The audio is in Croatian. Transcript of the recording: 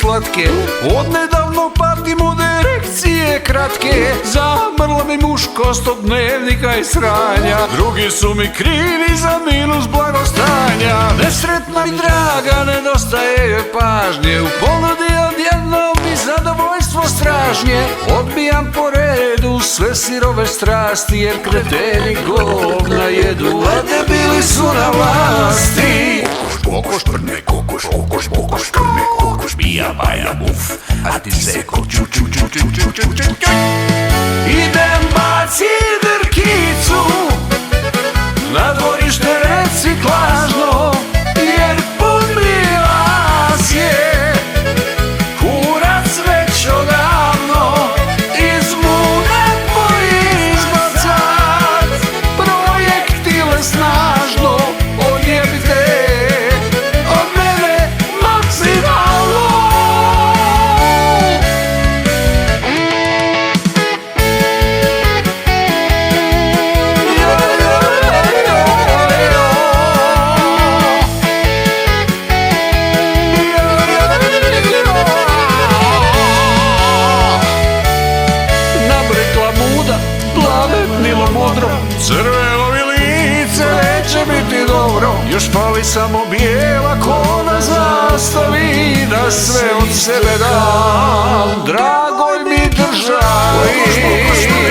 slatke, odnedavno patim od erekcije kratke. Zamrla mi muškost od dnevnika i sranja, drugi su mi krivi za minus blagostanja. Nesretna mi draga, nedostaje joj pažnje, u ponudi odjednom mi zadovoljstvo stražnje. Odbijam po redu sve sirove strasti, jer kreteni govna jedu, a debili su na vlasti. Kokoš, prne, kokoš, kokoš, kokoš, prne, kokoš, bija, baja, buf, a ti seko, ču, ču, ču, ču, ču, ču, ču, ču. Idem baci drkicu na dvorište reciklažno, jer pun mi vas je kurac već odavno. Iz muda moji izbacat projektile snažno, odjebite od mene maksimalno. Plavetnilo modro, crveno mi lice, neće biti dobro. Još fali samo bijela ko na zastavi, da sve od sebe dam dragoj mi državi.